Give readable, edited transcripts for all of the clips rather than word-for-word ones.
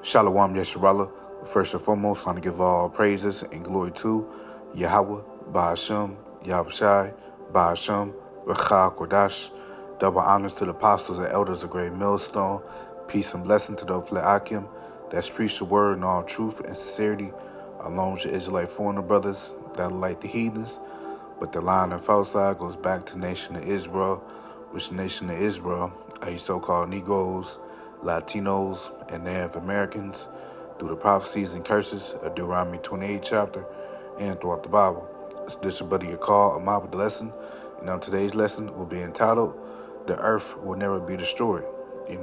Shalom Yesharala. First and foremost, I want to give all praises and glory to Yahweh, Ba'ashem, Yahushai, Ba'ashem, Recha Kodash. Double honors to the apostles and elders of Great Millstone. Peace and blessing to the Ofle Akim that's preached the word in all truth and sincerity, along with your Israelite foreigner brothers that are like the heathens. But the line of outside goes back to the nation of Israel, which the nation of Israel are you so-called Negroes, Latinos, and Native Americans through the prophecies and curses of Deuteronomy 28 chapter and throughout the Bible. This is your buddy Yakal Amab with the lesson. And on today's lesson will be entitled, The Earth Will Never Be Destroyed. I'm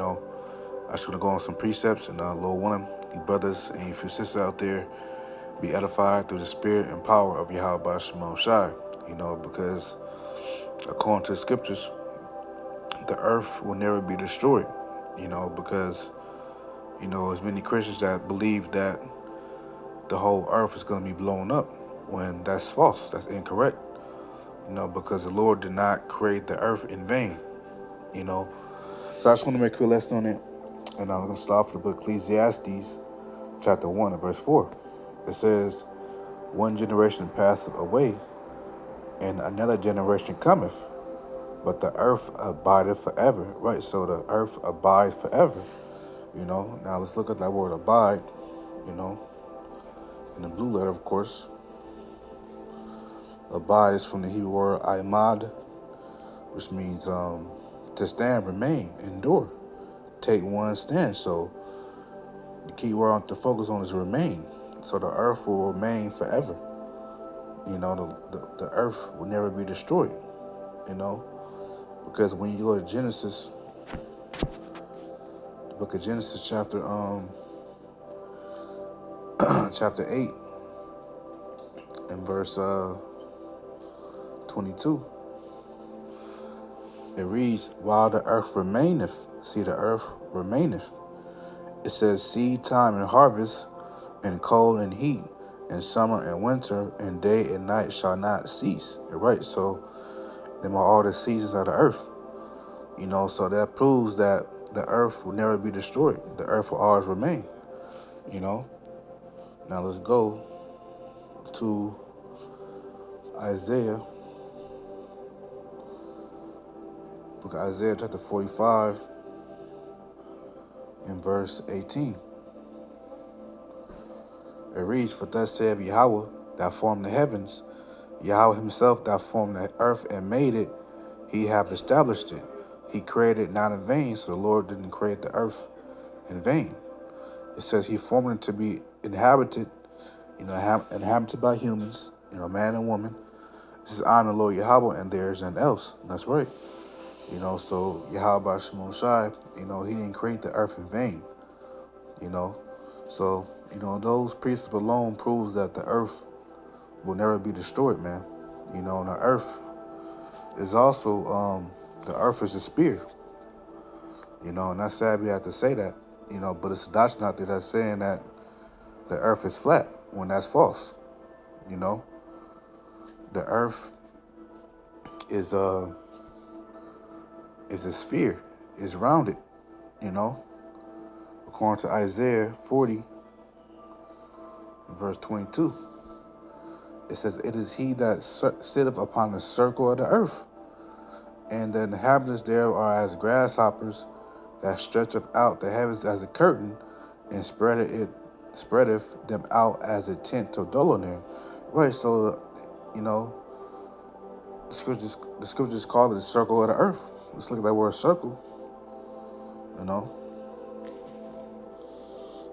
just going to go on some precepts and Lord willing, you brothers and you sisters out there be edified through the spirit and power of Yahweh Shemon Shai. Because according to the scriptures, the earth will never be destroyed. Because there's many Christians that believe that the whole earth is going to be blown up when that's false. That's incorrect. Because the Lord did not create the earth in vain. So I just want to make a quick lesson on it. And I'm going to start off with the book Ecclesiastes, chapter 1 and verse 4. It says, one generation passeth away, and another generation cometh, but the earth abideth forever. Right, so the earth abides forever. Now let's look at that word abide, in the blue letter, of course. Abide is from the Hebrew word aimad, which means to stand, remain, endure, take one stand. So the key word I want to focus on is remain. So the earth will remain forever. The earth will never be destroyed, because when you go to Genesis, the book of Genesis chapter chapter 8 and verse 22, it reads, while the earth remaineth, see, the earth remaineth. It says seed time and harvest, and cold and heat, and summer and winter, and day and night shall not cease. Right, so them are all the seasons of the earth. So that proves that the earth will never be destroyed. The earth will always remain. Now let's go to Isaiah, book of Isaiah chapter 45 and verse 18. It reads, for thus saith Yahweh that formed the heavens, Yahweh himself that formed the earth and made it, he hath established it. He created it not in vain, so the Lord didn't create the earth in vain. It says he formed it to be inhabited, inhabited by humans, man and woman. This is honor the Lord Yahweh, and there is none else. And that's right. So Yahweh Shemon Shai, he didn't create the earth in vain. So, those precepts alone proves that the earth will never be destroyed, man. And the earth is also, the earth is a spear. And that's sad we have to say that, but it's a doctrine out there that's saying that the earth is flat when that's false. The earth is a sphere, is rounded, according to Isaiah 40, verse 22. It says, it is he that sitteth upon the circle of the earth, and the inhabitants thereof are as grasshoppers, that stretcheth out the heavens as a curtain, and spreadeth them out as a tent to dwell on there. Right, so the scriptures call it the circle of the earth. Let's look at that word circle.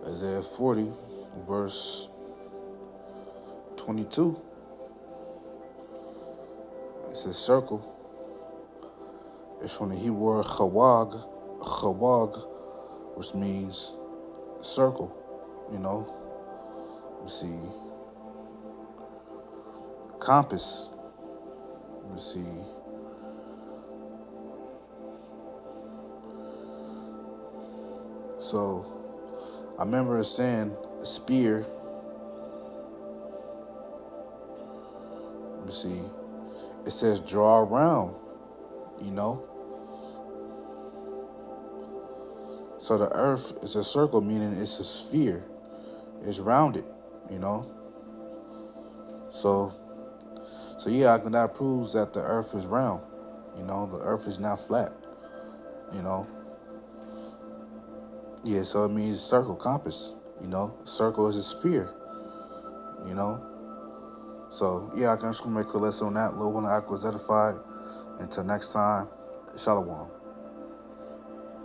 Isaiah 40, verse 22. It says circle. It's from the Hebrew word chawag, which means circle. Let's see. Compass. Let's see. So I remember it saying a spear. Let me see. It says draw around, So So the earth is a circle, meaning it's a sphere. It's rounded, you know. So yeah, that proves that the earth is round. You know, the earth is not flat. You know. Yeah, so it means circle, compass. You know, circle is a sphere. You know. So yeah, I can just make a lesson on that. Lord willing, I was edified. Until next time, Shalom.